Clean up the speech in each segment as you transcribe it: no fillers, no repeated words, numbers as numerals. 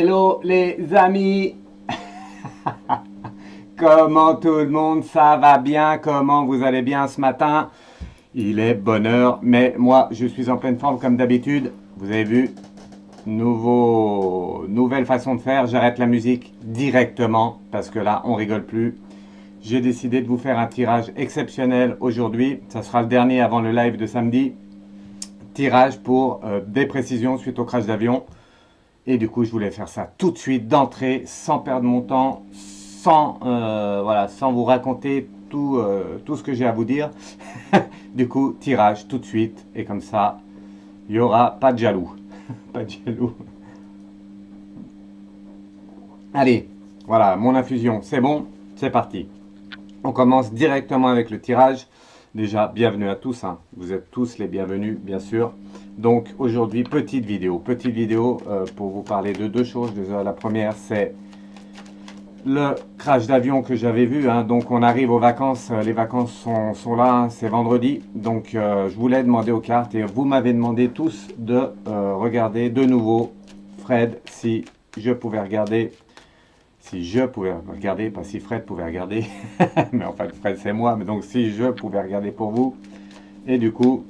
Hello les amis. Comment tout le monde, ça va bien? Comment vous allez bien ce matin? Il est bonne heure, mais moi je suis en pleine forme comme d'habitude. Vous avez vu, nouvelle façon de faire. J'arrête la musique directement parce que là on rigole plus. J'ai décidé de vous faire un tirage exceptionnel aujourd'hui. Ça sera le dernier avant le live de samedi. Tirage pour des précisions suite au crash d'avion. Et du coup, je voulais faire ça tout de suite, d'entrée, sans perdre mon temps, sans vous raconter tout ce que j'ai à vous dire. Du coup, tirage tout de suite. Et comme ça, il n'y aura pas de jaloux. Pas de jaloux. Allez, voilà, mon infusion, c'est bon, c'est parti. On commence directement avec le tirage. Déjà, bienvenue à tous, hein. Vous êtes tous les bienvenus, bien sûr. Donc aujourd'hui, petite vidéo pour vous parler de deux choses. Déjà, la première, c'est le crash d'avion que j'avais vu, hein. Donc on arrive aux vacances, les vacances sont là, hein. C'est vendredi. Donc je voulais demander aux cartes et vous m'avez demandé tous de regarder de nouveau Fred, si je pouvais regarder. Si je pouvais regarder, pas si Fred pouvait regarder, mais en fait Fred c'est moi, mais donc si je pouvais regarder pour vous, et du coup,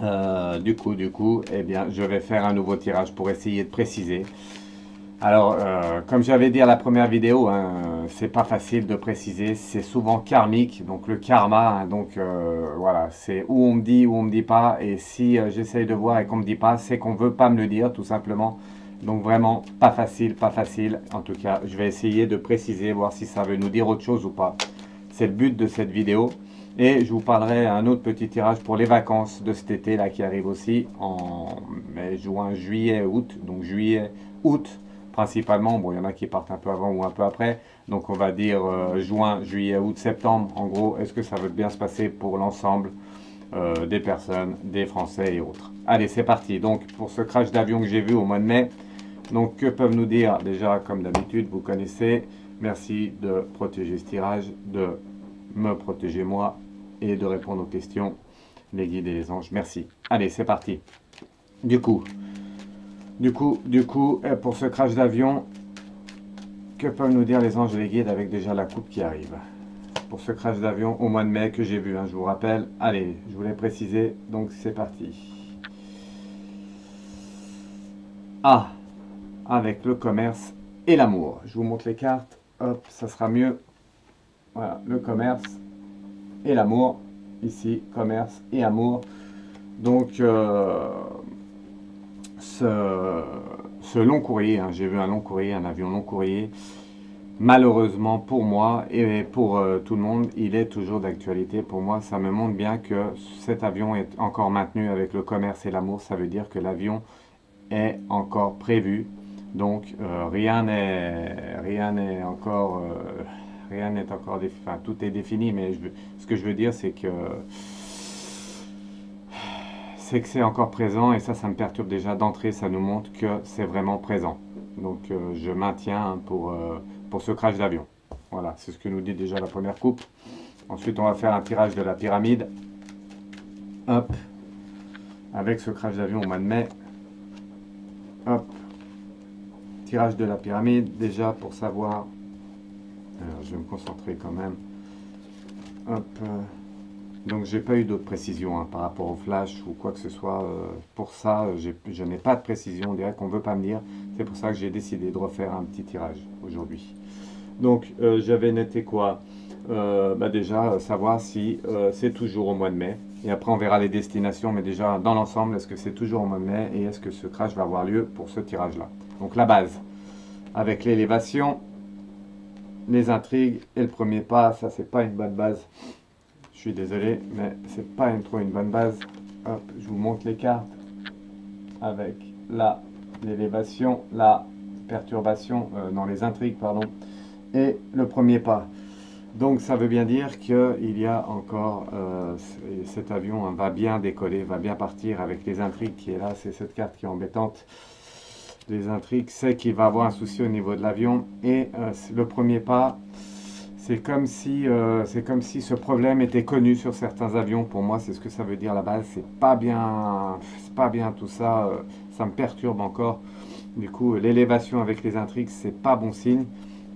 eh bien je vais faire un nouveau tirage pour essayer de préciser. Alors, comme j'avais dit à la première vidéo, hein, c'est pas facile de préciser, c'est souvent karmique, donc le karma, hein, donc voilà, c'est où on me dit pas, et si j'essaye de voir et qu'on me dit pas, c'est qu'on veut pas me le dire, tout simplement. Donc vraiment, pas facile, pas facile. En tout cas, je vais essayer de préciser, voir si ça veut nous dire autre chose ou pas. C'est le but de cette vidéo. Et je vous parlerai un autre petit tirage pour les vacances de cet été, là, qui arrive aussi en mai, juin, juillet, août. Donc juillet, août, principalement. Bon, il y en a qui partent un peu avant ou un peu après. Donc on va dire juin, juillet, août, septembre. En gros, est-ce que ça va bien se passer pour l'ensemble des personnes, des Français et autres? Allez, c'est parti. Donc pour ce crash d'avion que j'ai vu au mois de mai, donc, que peuvent nous dire? Déjà, comme d'habitude, vous connaissez. Merci de protéger ce tirage, de me protéger moi et de répondre aux questions, les guides et les anges. Merci. Allez, c'est parti. Du coup, pour ce crash d'avion, que peuvent nous dire les anges et les guides avec déjà la coupe qui arrive? Pour ce crash d'avion au mois de mai que j'ai vu, hein, je vous rappelle. Allez, je voulais préciser, donc c'est parti. Ah, avec le commerce et l'amour. Je vous montre les cartes, hop, ça sera mieux. Voilà, le commerce et l'amour. Ici, commerce et amour. Donc, ce long courrier, hein, j'ai vu un long courrier, un avion long courrier. Malheureusement pour moi et pour tout le monde, il est toujours d'actualité. Pour moi, ça me montre bien que cet avion est encore maintenu avec le commerce et l'amour. Ça veut dire que l'avion est encore prévu. Donc rien n'est encore enfin, tout est défini, mais ce que je veux dire c'est que c'est encore présent, et ça me perturbe déjà d'entrée. Ça nous montre que c'est vraiment présent. Donc je maintiens, hein, pour ce crash d'avion. Voilà, c'est ce que nous dit déjà la première coupe. Ensuite on va faire un tirage de la pyramide, hop, avec ce crash d'avion au mois de mai. Hop, tirage de la pyramide, déjà pour savoir. Alors, je vais me concentrer quand même. Hop. Donc j'ai pas eu d'autres précisions, hein, par rapport au flash ou quoi que ce soit. Pour ça, je n'ai pas de précision. On dirait qu'on ne veut pas me dire. C'est pour ça que j'ai décidé de refaire un petit tirage aujourd'hui. Donc j'avais noté quoi? Déjà savoir si c'est toujours au mois de mai. Et après on verra les destinations, mais déjà dans l'ensemble, est-ce que c'est toujours au mois de mai et est-ce que ce crash va avoir lieu pour ce tirage-là? Donc la base, avec l'élévation, les intrigues et le premier pas. Ça c'est pas une bonne base. Je suis désolé, mais c'est pas trop une bonne base. Hop, je vous montre les cartes avec l'élévation, la perturbation, dans les intrigues, pardon, et le premier pas. Donc ça veut bien dire qu'il y a encore, cet avion, hein, va bien décoller, va bien partir avec les intrigues qui est là. C'est cette carte qui est embêtante. Les intrigues, c'est qu'il va avoir un souci au niveau de l'avion. Et le premier pas, c'est comme si ce problème était connu sur certains avions. Pour moi, c'est ce que ça veut dire à la base. C'est pas bien tout ça. Ça me perturbe encore. Du coup, l'élévation avec les intrigues, c'est pas bon signe.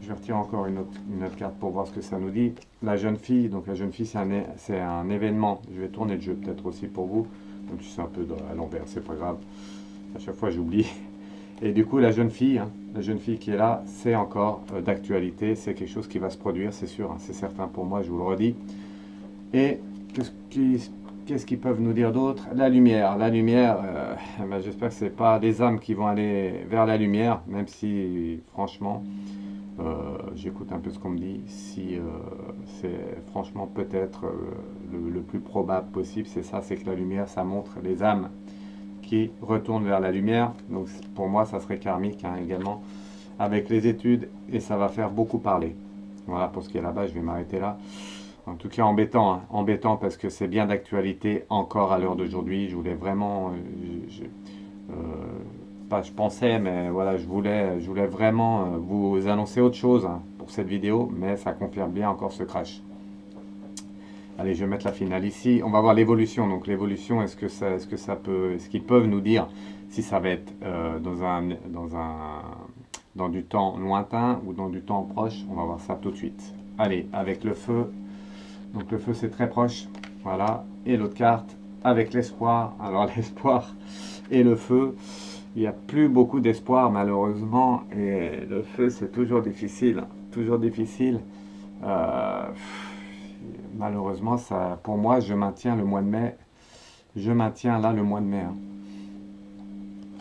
Je vais retirer encore une autre carte pour voir ce que ça nous dit. La jeune fille, donc la jeune fille, c'est un événement. Je vais tourner le jeu peut-être aussi pour vous. Donc c'est un peu à l'envers, c'est pas grave. À chaque fois, j'oublie. Et du coup, la jeune fille qui est là, c'est encore d'actualité. C'est quelque chose qui va se produire, c'est sûr, hein, c'est certain pour moi, je vous le redis. Et qu'est-ce qu'ils peuvent nous dire d'autre? La lumière. La lumière, ben, j'espère que ce n'est pas des âmes qui vont aller vers la lumière, même si, franchement, j'écoute un peu ce qu'on me dit. Si c'est franchement peut-être le plus probable possible, c'est ça, c'est que la lumière, ça montre les âmes qui retournent vers la lumière. Donc pour moi, ça serait karmique hein, également, avec les études, et ça va faire beaucoup parler. Voilà pour ce qui est là-bas, je vais m'arrêter là. En tout cas, embêtant, hein, embêtant parce que c'est bien d'actualité encore à l'heure d'aujourd'hui. Je voulais vraiment, euh, pas je pensais, mais voilà, je voulais vraiment vous annoncer autre chose hein, pour cette vidéo, mais ça confirme bien encore ce crash. Allez, je vais mettre la finale ici. On va voir l'évolution. Donc l'évolution, est-ce qu'ils peuvent nous dire si ça va être dans du temps lointain ou dans du temps proche. On va voir ça tout de suite. Allez, avec le feu. Donc le feu c'est très proche, voilà. Et l'autre carte avec l'espoir. Alors l'espoir et le feu, il n'y a plus beaucoup d'espoir malheureusement. Et le feu c'est toujours difficile, toujours difficile. Euh, Malheureusement, ça, pour moi, je maintiens le mois de mai. Je maintiens là le mois de mai hein.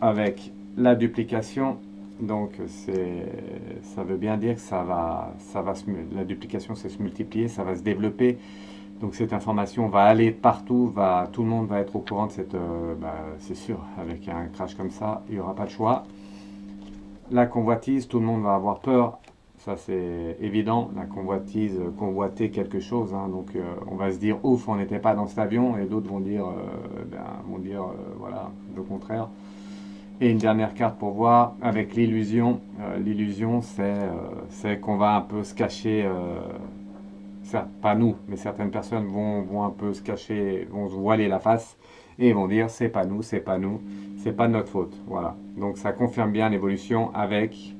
Avec la duplication. Donc ça veut bien dire que la duplication c'est se multiplier, ça va se développer. Donc cette information va aller partout, tout le monde va être au courant de cette... c'est sûr, avec un crash comme ça, il n'y aura pas de choix. La convoitise, tout le monde va avoir peur, ça c'est évident. La convoitise, convoiter quelque chose, hein, donc on va se dire ouf, on n'était pas dans cet avion, et d'autres vont dire, voilà, le contraire. Et une dernière carte pour voir avec l'illusion. L'illusion, c'est qu'on va un peu se cacher, pas nous, mais certaines personnes vont un peu se cacher, vont se voiler la face et vont dire c'est pas nous, c'est pas nous, c'est pas de notre faute. Voilà. Donc ça confirme bien l'évolution avec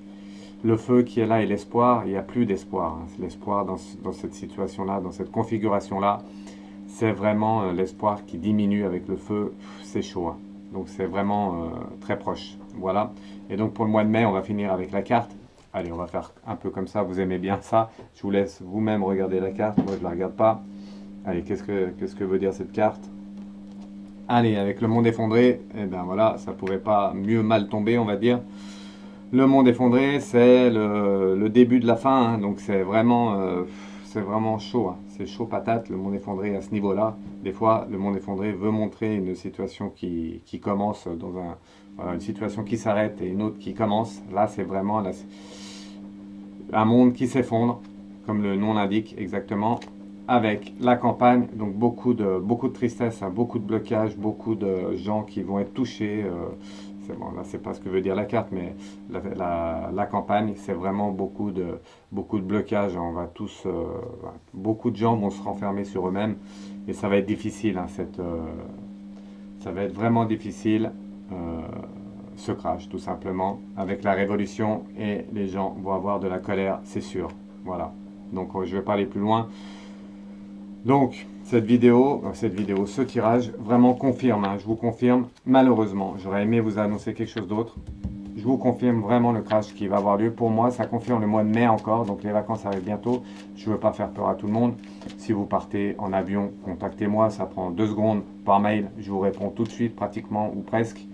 le feu qui est là et l'espoir. Il n'y a plus d'espoir. Hein. L'espoir dans cette situation-là, dans cette configuration-là, c'est vraiment l'espoir qui diminue avec le feu. C'est chaud. Hein. Donc c'est vraiment très proche. Voilà. Et donc pour le mois de mai, on va finir avec la carte. Allez, on va faire un peu comme ça. Vous aimez bien ça. Je vous laisse vous-même regarder la carte. Moi, je ne la regarde pas. Allez, qu'est-ce que veut dire cette carte? Allez, avec le monde effondré, eh ben voilà, ça ne pouvait pas mieux mal tomber, on va dire. Le monde effondré, c'est le début de la fin. Hein, donc c'est vraiment chaud. Hein. C'est chaud patate, le monde effondré à ce niveau-là. Des fois, le monde effondré veut montrer une situation qui commence dans une situation qui s'arrête et une autre qui commence. Là, c'est vraiment un monde qui s'effondre, comme le nom l'indique exactement, avec la campagne. Donc beaucoup de tristesse, hein, beaucoup de blocages, beaucoup de gens qui vont être touchés. Bon, là, c'est pas ce que veut dire la carte, mais la campagne, c'est vraiment beaucoup de blocages. On va tous, beaucoup de gens vont se renfermer sur eux-mêmes et ça va être difficile. Hein, ça va être vraiment difficile, ce crash, tout simplement, avec la révolution et les gens vont avoir de la colère, c'est sûr. Voilà. Donc, je vais pas aller plus loin. Donc, ce tirage vraiment confirme, hein, je vous confirme, malheureusement, j'aurais aimé vous annoncer quelque chose d'autre. Je vous confirme vraiment le crash qui va avoir lieu. Pour moi, ça confirme le mois de mai encore, donc les vacances arrivent bientôt. Je ne veux pas faire peur à tout le monde. Si vous partez en avion, contactez-moi, ça prend 2 secondes par mail. Je vous réponds tout de suite, pratiquement ou presque.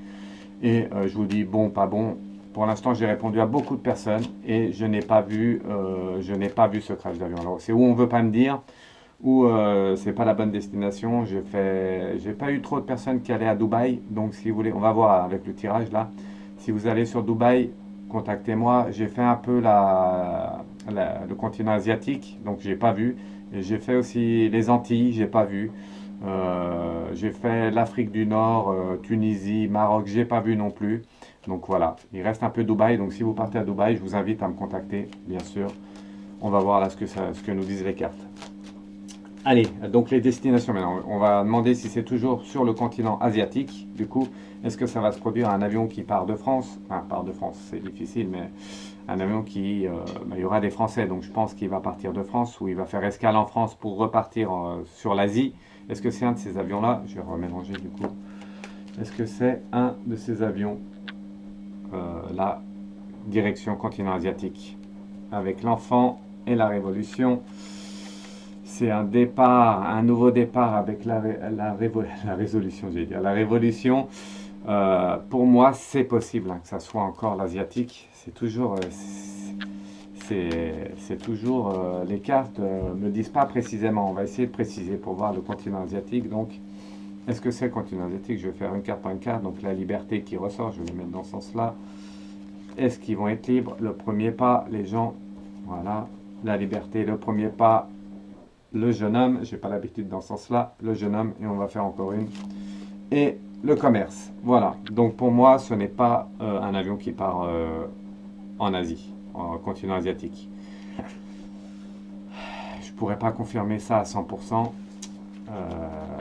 Et je vous dis bon, pas bon. Pour l'instant, j'ai répondu à beaucoup de personnes et je n'ai pas vu ce crash d'avion. Alors, c'est où on ne veut pas me dire, ou c'est pas la bonne destination. J'ai pas eu trop de personnes qui allaient à Dubaï, donc si vous voulez, on va voir avec le tirage là. Si vous allez sur Dubaï, contactez-moi. J'ai fait un peu le continent asiatique, donc j'ai pas vu. Et j'ai fait aussi les Antilles, j'ai pas vu. J'ai fait l'Afrique du Nord, Tunisie, Maroc, j'ai pas vu non plus. Donc voilà, il reste un peu Dubaï. Donc si vous partez à Dubaï, je vous invite à me contacter, bien sûr. On va voir là ce que nous disent les cartes. Allez, donc les destinations maintenant. On va demander si c'est toujours sur le continent asiatique. Du coup, est-ce que ça va se produire un avion qui part de France? Enfin, part de France, c'est difficile, mais un avion qui... il y aura des Français, donc je pense qu'il va partir de France ou il va faire escale en France pour repartir sur l'Asie. Est-ce que c'est un de ces avions-là? Je vais remélanger du coup. Est-ce que c'est un de ces avions là, direction continent asiatique? Avec l'enfant et la révolution. C'est un départ, un nouveau départ avec la résolution, j'allais dire. La révolution, pour moi, c'est possible hein, que ça soit encore l'asiatique. C'est toujours, c'est toujours les cartes ne disent pas précisément. On va essayer de préciser pour voir le continent asiatique. Donc, est-ce que c'est le continent asiatique? Je vais faire une carte par une carte. Donc, la liberté qui ressort, je vais le mettre dans ce sens-là. Est-ce qu'ils vont être libres? Le premier pas, les gens, voilà, la liberté, le premier pas. Le jeune homme, j'ai pas l'habitude dans ce sens-là, le jeune homme, et on va faire encore une, et le commerce. Voilà, donc pour moi, ce n'est pas un avion qui part en Asie, en continent asiatique. Je pourrais pas confirmer ça à 100%.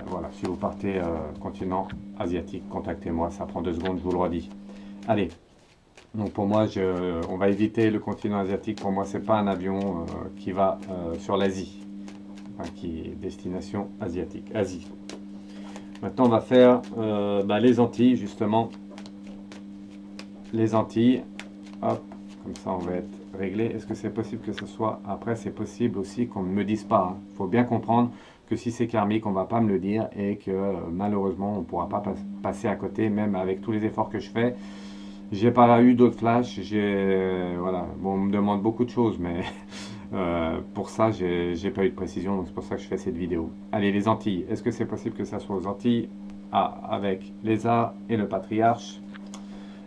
Voilà, si vous partez continent asiatique, contactez-moi, ça prend 2 secondes, je vous le redis. Allez, donc pour moi, on va éviter le continent asiatique. Pour moi, c'est pas un avion qui va sur l'Asie. Enfin, qui est destination asiatique, Asie. Maintenant, on va faire les Antilles, justement. Les Antilles, hop, comme ça, on va être réglé. Est-ce que c'est possible que ce soit... Après, c'est possible aussi qu'on ne me dise pas. Il faut bien comprendre que si c'est karmique, on ne va pas me le dire et que malheureusement, on ne pourra pas passer à côté, même avec tous les efforts que je fais. J'ai pas eu d'autres flashs. Voilà, bon, on me demande beaucoup de choses, mais... pour ça, j'ai pas eu de précision, donc c'est pour ça que je fais cette vidéo. Allez, les Antilles. Est-ce que c'est possible que ça soit aux Antilles? Ah, avec les arts et le patriarche.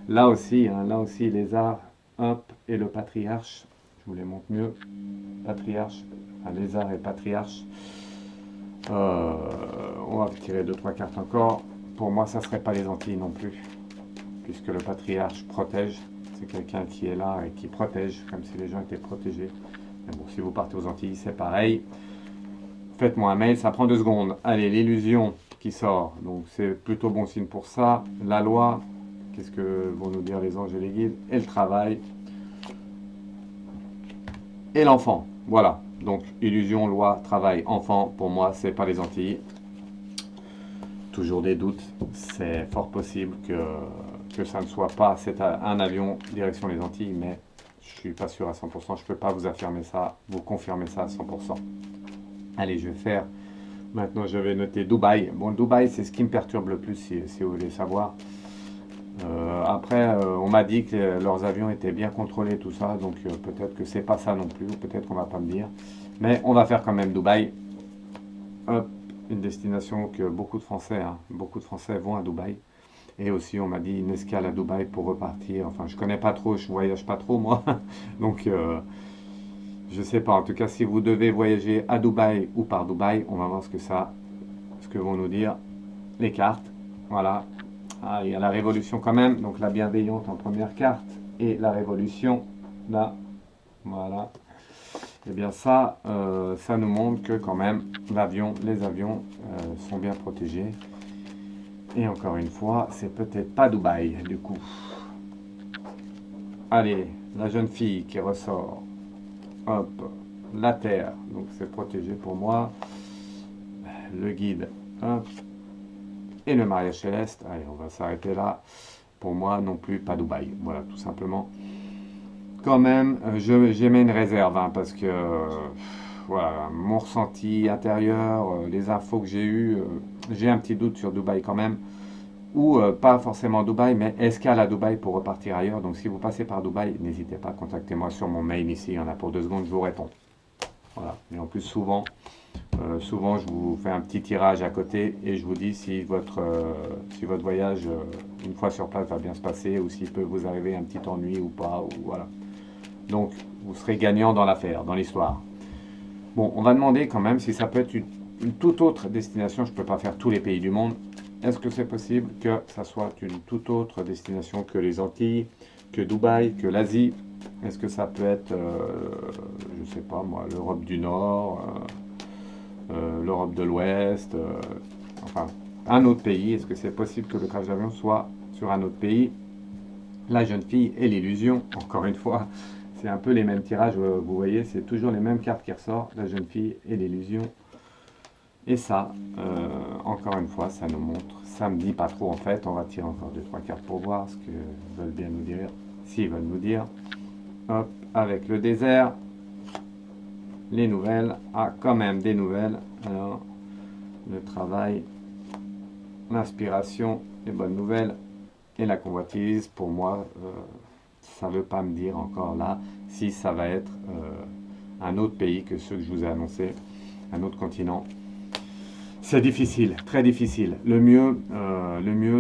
Là aussi, les arts, hop, et le patriarche. Je vous les montre mieux. Patriarche, enfin, les arts et patriarche. On va tirer 2-3 cartes encore. Pour moi, ça serait pas les Antilles non plus, puisque le patriarche protège. C'est quelqu'un qui est là et qui protège, comme si les gens étaient protégés. Bon, si vous partez aux Antilles, c'est pareil. Faites-moi un mail, ça prend 2 secondes. Allez, l'illusion qui sort. Donc, c'est plutôt bon signe pour ça. La loi, qu'est-ce que vont nous dire les anges et les guides? Et le travail. Et l'enfant. Voilà. Donc, illusion, loi, travail, enfant. Pour moi, c'est pas les Antilles. Toujours des doutes. C'est fort possible que ça ne soit pas un avion direction les Antilles, mais je suis pas sûr à 100%, je peux pas vous affirmer ça, vous confirmer ça à 100%. Allez, je vais faire, maintenant je vais noter Dubaï. Bon, Dubaï, c'est ce qui me perturbe le plus, si vous voulez savoir. Après, on m'a dit que leurs avions étaient bien contrôlés, tout ça, donc peut-être que c'est pas ça non plus, ou peut-être qu'on va pas me dire. Mais on va faire quand même Dubaï. Hop, une destination que beaucoup de Français vont à Dubaï. Et aussi, on m'a dit une escale à Dubaï pour repartir. Enfin, je connais pas trop, je voyage pas trop moi. Donc, je sais pas. En tout cas, si vous devez voyager à Dubaï ou par Dubaï, on va voir ce que vont nous dire les cartes. Voilà. Ah, il y a la révolution quand même. Donc, la bienveillante en première carte et la révolution là. Voilà. Et bien ça, ça nous montre que quand même les avions sont bien protégés. Et encore une fois, c'est peut-être pas Dubaï, du coup. Allez, la jeune fille qui ressort. Hop, la terre. Donc c'est protégé pour moi. Le guide. Hop. Et le mariage céleste. Allez, on va s'arrêter là. Pour moi, non plus, pas Dubaï. Voilà, tout simplement. Quand même, j'ai mis une réserve, hein, parce que... voilà, mon ressenti intérieur, les infos que j'ai eues, j'ai un petit doute sur Dubaï quand même. Ou pas forcément Dubaï, mais escale à Dubaï pour repartir ailleurs. Donc si vous passez par Dubaï, n'hésitez pas, contactez-moi sur mon mail ici, il y en a pour 2 secondes, je vous réponds. Voilà, et en plus souvent, je vous fais un petit tirage à côté et je vous dis si votre voyage, une fois sur place, va bien se passer ou s'il peut vous arriver un petit ennui ou pas, ou voilà. Donc vous serez gagnant dans l'affaire, dans l'histoire. Bon, on va demander quand même si ça peut être une toute autre destination, je ne peux pas faire tous les pays du monde. Est-ce que c'est possible que ça soit une toute autre destination que les Antilles, que Dubaï, que l'Asie? Est-ce que ça peut être, je ne sais pas moi, l'Europe du Nord, l'Europe de l'Ouest, enfin un autre pays. Est-ce que c'est possible que le crash d'avion soit sur un autre pays? La jeune fille et l'illusion, encore une fois, c'est un peu les mêmes tirages, vous voyez, c'est toujours les mêmes cartes qui ressortent, la jeune fille et l'illusion. Et ça, encore une fois, ça nous montre, ça me dit pas trop en fait, on va tirer encore 2-3 cartes pour voir ce qu'ils veulent bien nous dire, s'ils veulent nous dire. Hop, avec le désert, les nouvelles, ah quand même des nouvelles, alors le travail, l'inspiration, les bonnes nouvelles et la convoitise, pour moi, ça ne veut pas me dire encore là si ça va être un autre pays que ceux que je vous ai annoncés, un autre continent. C'est difficile, très difficile. Le mieux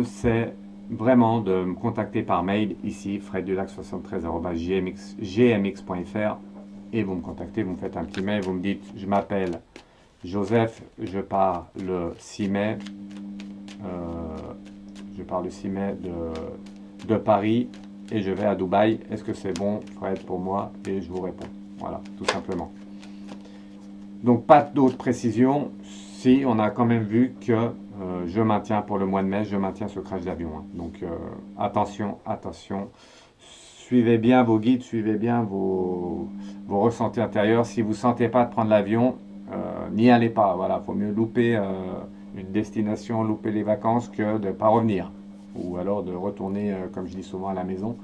c'est vraiment de me contacter par mail ici, freddulac73@gmx.fr, et vous me contactez, vous me faites un petit mail, vous me dites je m'appelle Joseph, je pars le 6 mai, de Paris et je vais à Dubaï. Est-ce que c'est bon, Fred, pour moi? Et je vous réponds. Voilà, tout simplement. Donc pas d'autres précisions. Si, on a quand même vu que je maintiens pour le mois de mai, je maintiens ce crash d'avion. Hein. Donc attention, attention. Suivez bien vos guides, suivez bien vos ressentis intérieurs. Si vous ne sentez pas de prendre l'avion, n'y allez pas. Voilà, faut mieux louper une destination, louper les vacances que de ne pas revenir. Ou alors de retourner, comme je dis souvent, à la maison.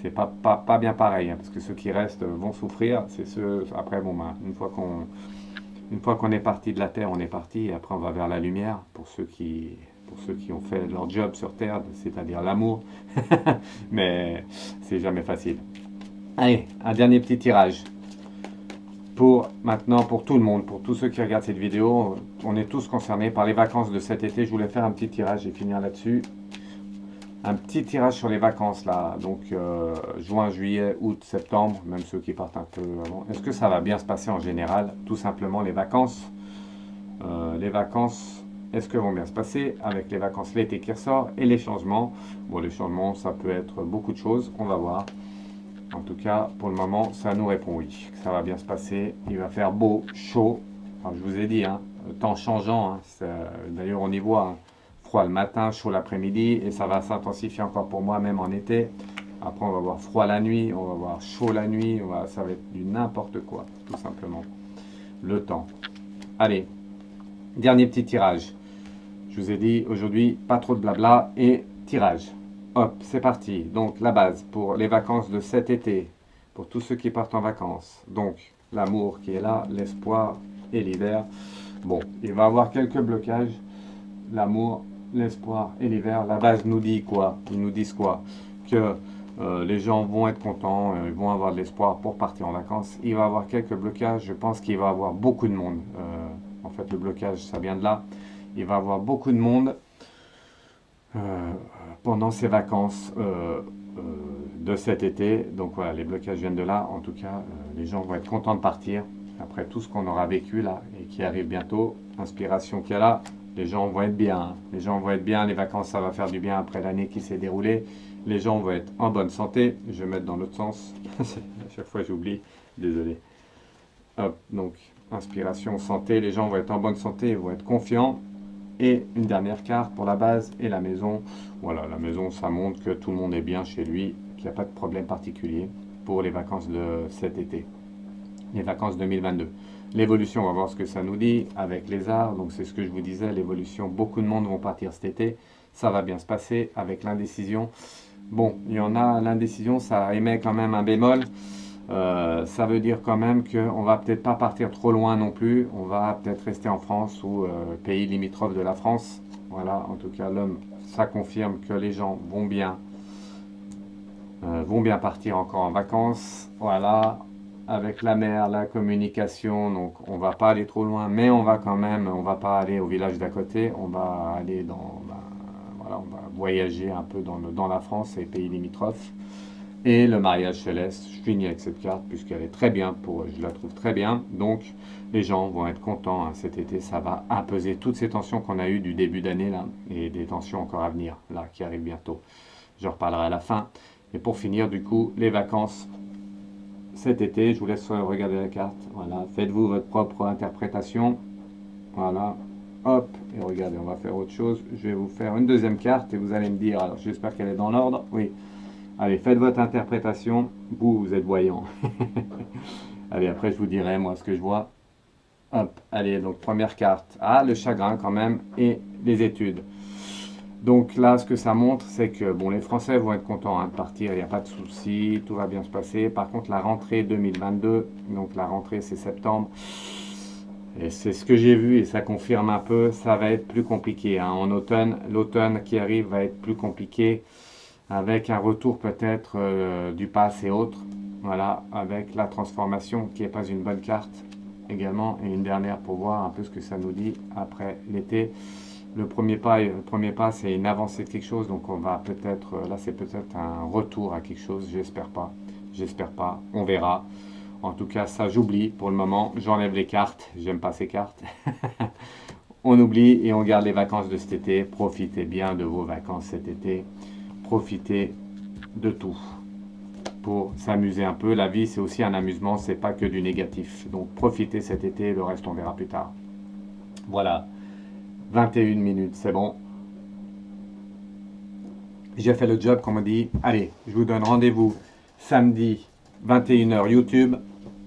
C'est pas bien pareil, hein, parce que ceux qui restent vont souffrir. C'est ceux, après, bon, ben, une fois qu'on est parti de la Terre, on est parti, et après on va vers la lumière, pour ceux qui ont fait leur job sur Terre, c'est-à-dire l'amour. Mais c'est jamais facile. Allez, un dernier petit tirage. Pour maintenant, pour tout le monde, pour tous ceux qui regardent cette vidéo, on est tous concernés par les vacances de cet été. Je voulais faire un petit tirage et finir là-dessus. Un petit tirage sur les vacances là, donc juin, juillet, août, septembre, même ceux qui partent un peu avant. Est-ce que ça va bien se passer en général? Tout simplement les vacances. Est-ce que vont bien se passer avec les vacances, l'été qui ressort et les changements? Bon, les changements, ça peut être beaucoup de choses, on va voir. En tout cas, pour le moment, ça nous répond oui. Ça va bien se passer, il va faire beau, chaud. Alors, je vous ai dit, hein, temps changeant, hein, d'ailleurs on y voit, hein, froid le matin, chaud l'après-midi, et ça va s'intensifier encore pour moi, même en été. Après, on va voir froid la nuit, on va voir chaud la nuit, ça va être du n'importe quoi, tout simplement. Le temps. Allez, dernier petit tirage. Je vous ai dit aujourd'hui, pas trop de blabla et tirage. Hop, c'est parti. Donc la base pour les vacances de cet été, pour tous ceux qui partent en vacances. Donc l'amour qui est là, l'espoir et l'hiver. Bon, il va y avoir quelques blocages. L'amour, l'espoir et l'hiver. La base nous dit quoi? Ils nous disent quoi? Que les gens vont être contents, ils vont avoir de l'espoir pour partir en vacances. Il va y avoir quelques blocages. Je pense qu'il va y avoir beaucoup de monde. En fait, le blocage, ça vient de là. Il va y avoir beaucoup de monde pendant ces vacances de cet été. Donc voilà, les blocages viennent de là. En tout cas, les gens vont être contents de partir. Après tout ce qu'on aura vécu là et qui arrive bientôt, l'inspiration qu'il y a là, les gens vont être bien. Hein. Les gens vont être bien, les vacances ça va faire du bien après l'année qui s'est déroulée. Les gens vont être en bonne santé. Je vais mettre dans l'autre sens. À chaque fois j'oublie, désolé. Hop, donc inspiration, santé, les gens vont être en bonne santé, vont être confiants. Et une dernière carte pour la base et la maison. Voilà, la maison, ça montre que tout le monde est bien chez lui, qu'il n'y a pas de problème particulier pour les vacances de cet été, les vacances 2022. L'évolution, on va voir ce que ça nous dit avec les arts. Donc c'est ce que je vous disais, l'évolution, beaucoup de monde vont partir cet été. Ça va bien se passer avec l'indécision. Bon, il y en a, l'indécision, ça émet quand même un bémol. Ça veut dire quand même qu'on va peut-être pas partir trop loin non plus. On va peut-être rester en France ou pays limitrophe de la France. Voilà, en tout cas, l'homme, ça confirme que les gens vont bien partir encore en vacances. Voilà, avec la mer, la communication, donc on va pas aller trop loin, mais on va quand même, on va pas aller au village d'à côté. On va aller voilà, on va voyager un peu dans la France et pays limitrophes. Et le mariage céleste, je finis avec cette carte puisqu'elle est très bien, je la trouve très bien. Donc les gens vont être contents hein, cet été, ça va apaiser toutes ces tensions qu'on a eues du début d'année là et des tensions encore à venir là qui arrivent bientôt. Je reparlerai à la fin. Et pour finir du coup, les vacances cet été, je vous laisse regarder la carte. Voilà, faites-vous votre propre interprétation. Voilà. Hop. Et regardez, on va faire autre chose. Je vais vous faire une deuxième carte et vous allez me dire, alors j'espère qu'elle est dans l'ordre. Oui. Allez, faites votre interprétation. Vous êtes voyant. Allez, après je vous dirai moi ce que je vois. Hop. Allez, donc première carte. Ah, le chagrin quand même et les études. Donc là, ce que ça montre, c'est que bon, les Français vont être contents de partir, il n'y a pas de souci, tout va bien se passer. Par contre, la rentrée 2022, donc la rentrée c'est septembre, et c'est ce que j'ai vu et ça confirme un peu, ça va être plus compliqué. En automne, l'automne qui arrive va être plus compliqué, avec un retour peut-être du pass et autres. Voilà, avec la transformation qui n'est pas une bonne carte également. Et une dernière pour voir un peu ce que ça nous dit après l'été. Le premier pas, c'est une avancée de quelque chose, donc on va peut-être, là c'est peut-être un retour à quelque chose, j'espère pas, on verra. En tout cas, ça j'oublie pour le moment, j'enlève les cartes, j'aime pas ces cartes. On oublie et on garde les vacances de cet été, profitez bien de vos vacances cet été, profitez de tout pour s'amuser un peu. La vie c'est aussi un amusement, c'est pas que du négatif, donc profitez cet été, le reste on verra plus tard. Voilà. 21 minutes, c'est bon. J'ai fait le job, comme on dit. Allez, je vous donne rendez-vous samedi 21h YouTube.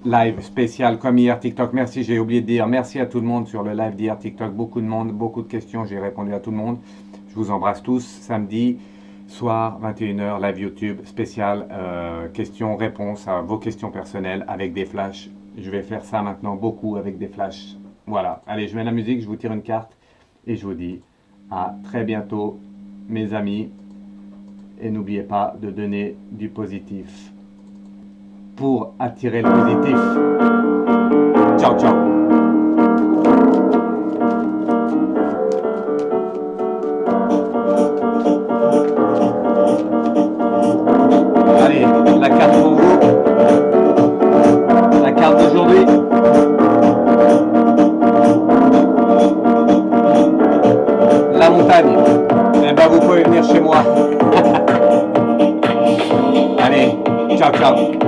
Live spécial comme hier TikTok. Merci, j'ai oublié de dire merci à tout le monde sur le live d'hier TikTok. Beaucoup de monde, beaucoup de questions. J'ai répondu à tout le monde. Je vous embrasse tous. Samedi soir 21h live YouTube spécial questions-réponses à vos questions personnelles avec des flashs. Je vais faire ça maintenant beaucoup avec des flashs. Voilà. Allez, je mets la musique, je vous tire une carte. Et je vous dis à très bientôt, mes amis. Et n'oubliez pas de donner du positif pour attirer le positif. Ciao, ciao. Allez, la carte pour vous. La carte d'aujourd'hui. La montagne, eh ben vous pouvez venir chez moi. Allez, ciao ciao.